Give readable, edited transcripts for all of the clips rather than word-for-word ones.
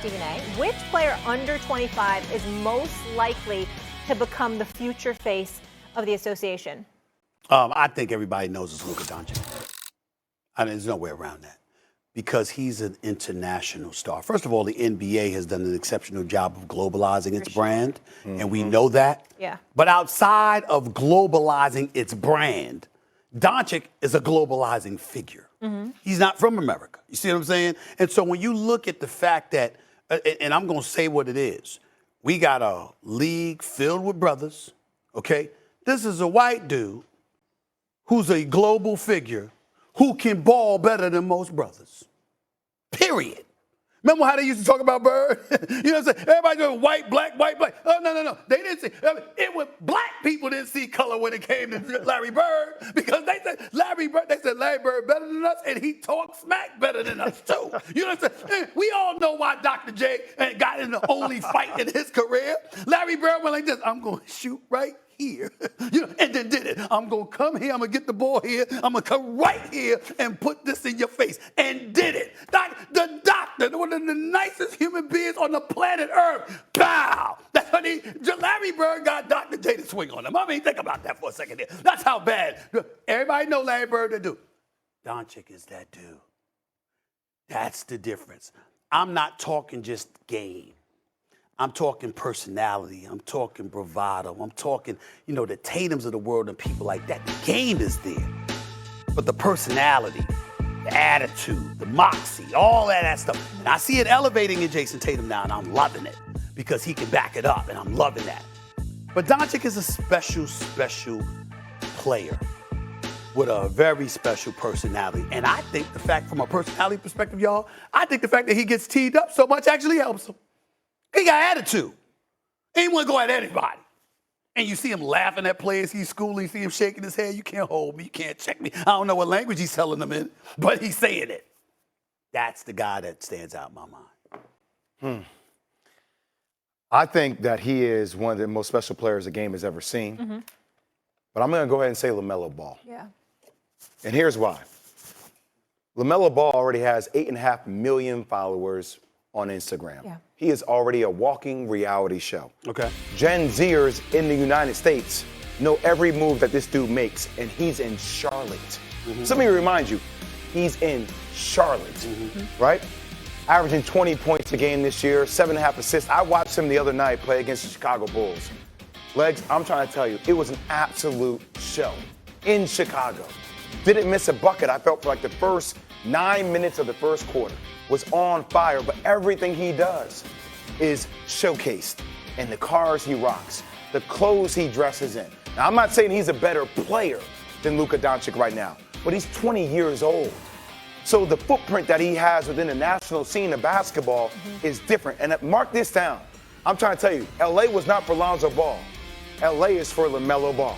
Stephen A. Which player under 25 is most likely to become the future face of the association? I think everybody knows it's Luka Doncic. I mean, there's no way around that because he's an international star. First of all, the NBA has done an exceptional job of globalizing its brand, and we know that. Yeah. But outside of globalizing its brand, Doncic is a globalizing figure. He's not from America. You see what I'm saying? And so when you look at the fact that, and I'm going to say what it is, we got a league filled with brothers, okay? This is a white dude who's a global figure who can ball better than most brothers. Period. Remember how they used to talk about Bird? You know what I'm saying? Everybody doing white, black, white, black. Oh, no. They didn't see. It was black people didn't see color when it came to Larry Bird because they said Larry Bird better than us and he talks smack better than us too. You know what I'm saying? We all know why Dr. J got in the only fight in his career. Larry Bird went like this, I'm going to shoot right here, and then did it. I'm going to come here, I'm going to get the ball here, I'm going to come right here and put this in your face, and did it. The doctor, one of the nicest human beings on the planet Earth, pow! That's what Larry Bird got Dr. J to swing on him. I mean, think about that for a second here. That's how bad. Everybody know Larry Bird to do. Doncic is that dude. That's the difference. I'm not talking just game. I'm talking personality. I'm talking bravado. I'm talking, the Tatums of the world and people like that. The game is there. But the personality, the attitude, the moxie, all that stuff. And I see it elevating in Jason Tatum now, and I'm loving it because he can back it up, and I'm loving that. But Doncic is a special, special player with a very special personality. And I think the fact, from a personality perspective, y'all, I think the fact that he gets teed up so much actually helps him. He got attitude. He ain't want to go at anybody. And you see him laughing at players he's schooling, you see him shaking his head. You can't hold me, you can't check me. I don't know what language he's telling them in, but he's saying it. That's the guy that stands out in my mind. I think that he is one of the most special players the game has ever seen. But I'm going to go ahead and say LaMelo Ball. Yeah. And here's why. LaMelo Ball already has 8.5 million followers on Instagram. Yeah. He is already a walking reality show. Okay. Gen Zers in the United States know every move that this dude makes, and he's in Charlotte. So let me remind you, he's in Charlotte, right? Averaging 20 points a game this year, 7.5 assists. I watched him the other night play against the Chicago Bulls. Legs, I'm trying to tell you, it was an absolute show in Chicago. Didn't miss a bucket, I felt, for like the first 9 minutes of the first quarter. Was on fire, but everything he does is showcased in the cars he rocks, the clothes he dresses in. Now, I'm not saying he's a better player than Luka Doncic right now, but he's 20 years old. So the footprint that he has within the national scene of basketball is different. And mark this down. I'm trying to tell you, LA was not for Lonzo Ball. LA is for LaMelo Ball.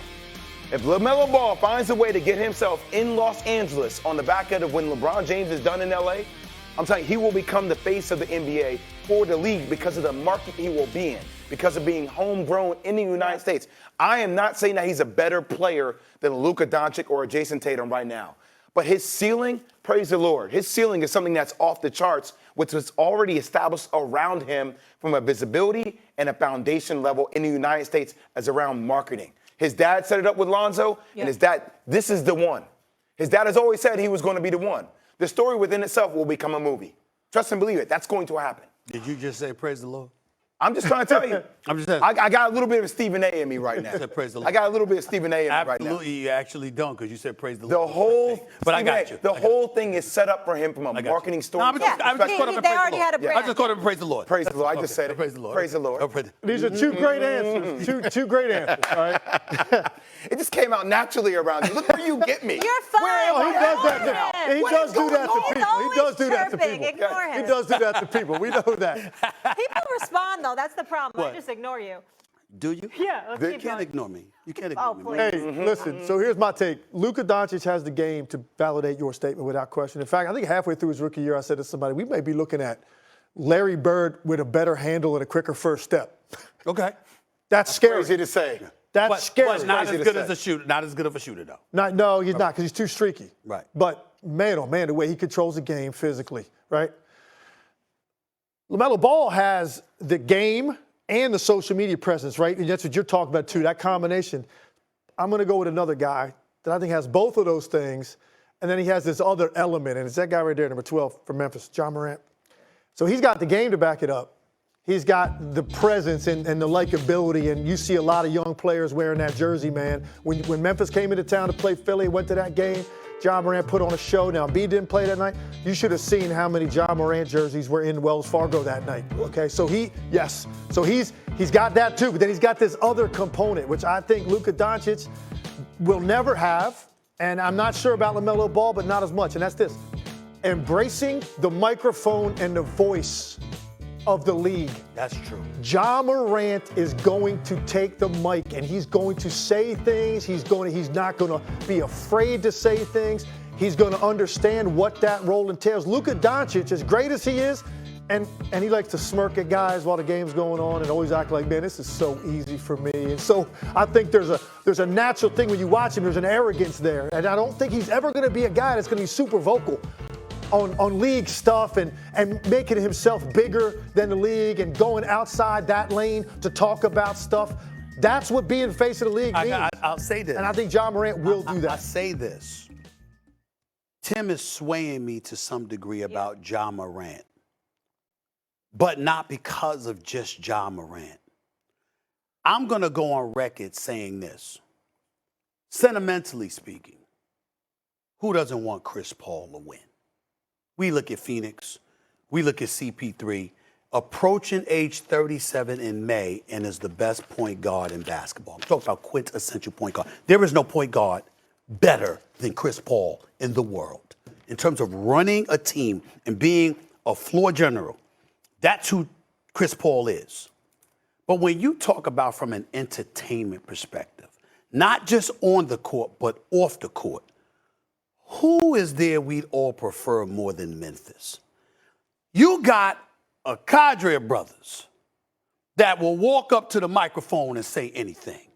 If LaMelo Ball finds a way to get himself in Los Angeles on the back end of when LeBron James is done in LA, I'm telling you, he will become the face of the NBA for the league because of the market he will be in, because of being homegrown in the United States. I am not saying that he's a better player than Luka Doncic or Jason Tatum right now. But his ceiling, praise the Lord, his ceiling is something that's off the charts, which was already established around him from a visibility and a foundation level in the United States as around marketing. His dad set it up with Lonzo, and his dad, this is the one. His dad has always said he was going to be the one. The story within itself will become a movie. Trust and believe it. That's going to happen. Did you just say praise the Lord? I'm just trying to tell you. I'm just saying. I got a little bit of Stephen A. in me right now. Praise the Lord. I got a little bit of Stephen A. in me right now. Absolutely, you actually don't, because you said praise the The Lord. whole, But I got you. The whole thing is set up for him from a marketing story. I just caught up and praise the Lord. I just caught up and praise the Lord. Praise the Lord. I just said it. Praise the Lord. Praise the Lord. These are two great answers. Two great answers. All right. It just came out naturally around you. Look where you get me. You're fine. Well, he does that now. He does do that to people. He does do that to people. Ignore him. He does do that to people. We know that. People respond, though. That's the problem. I just ignore you. Do you? Yeah. You can't ignore me. You can't ignore me. Please. Hey, listen, so here's my take. Luka Doncic has the game to validate your statement without question. In fact, I think halfway through his rookie year, I said to somebody, we may be looking at Larry Bird with a better handle and a quicker first step. Okay. That's scary. Easy to say. That's scary. But not as good as a shooter. Not as good of a shooter, though. No, he's not, because he's too streaky. Right. But man, oh man, the way he controls the game physically, right? LaMelo Ball has the game and the social media presence, right? And that's what you're talking about, too, that combination. I'm going to go with another guy that I think has both of those things, and then he has this other element, and it's that guy right there, number 12 from Memphis, Ja Morant. So he's got the game to back it up. He's got the presence and the likability, and you see a lot of young players wearing that jersey, man. When Memphis came into town to play Philly, went to that game, Ja Morant put on a show. Now, B didn't play that night. You should have seen how many Ja Morant jerseys were in Wells Fargo that night, okay? So he's got that too, but then he's got this other component, which I think Luka Doncic will never have, and I'm not sure about LaMelo Ball, but not as much, and that's this. Embracing the microphone and the voice of the league. That's true. Ja Morant is going to take the mic and he's going to say things. He's not going to be afraid to say things. He's going to understand what that role entails. Luka Doncic, as great as he is, and he likes to smirk at guys while the game's going on and always act like, man, this is so easy for me. And so I think there's a natural thing when you watch him. There's an arrogance there, and I don't think he's ever going to be a guy that's going to be super vocal on league stuff and making himself bigger than the league and going outside that lane to talk about stuff. That's what being face of the league means. I'll say this. And I think Ja Morant will do that. I say this. Tim is swaying me to some degree about Ja Morant, but not because of just Ja Morant. I'm going to go on record saying this. Sentimentally speaking, who doesn't want Chris Paul to win? We look at Phoenix. We look at CP3, approaching age 37 in May and is the best point guard in basketball. I'm talking about quintessential point guard. There is no point guard better than Chris Paul in the world. In terms of running a team and being a floor general, that's who Chris Paul is. But when you talk about from an entertainment perspective, not just on the court, but off the court, who is there we'd all prefer more than Memphis? You got a cadre of brothers that will walk up to the microphone and say anything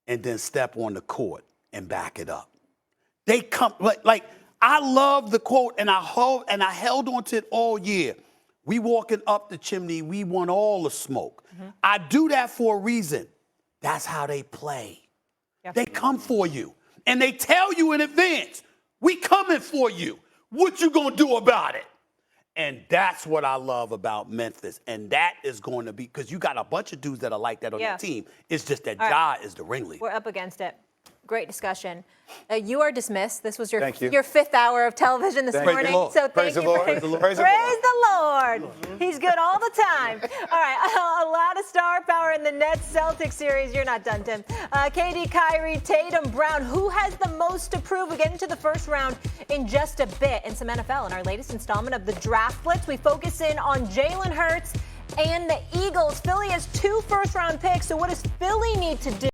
and then step on the court and back it up. They come, like I love the quote, and I held on to it all year. We walking up the chimney, we want all the smoke. Mm-hmm. I do that for a reason. That's how they play. Yep. They come for you, and they tell you in advance, we coming for you. What you gonna do about it? And that's what I love about Memphis. And that is going to be, because you got a bunch of dudes that are like that on your team. It's just that Ja is the ringleader. We're up against it. Great discussion. You are dismissed. This was your 5th hour of television this morning. So thank you. Praise the Lord. He's good all the time. All right, a lot of star power in the Nets-Celtics series. You're not done, Tim. KD, Kyrie, Tatum, Brown. Who has the most to prove? We get into the first round in just a bit, and some NFL in our latest installment of the Draft Blitz. We focus in on Jalen Hurts and the Eagles. Philly has 2 first-round picks, so what does Philly need to do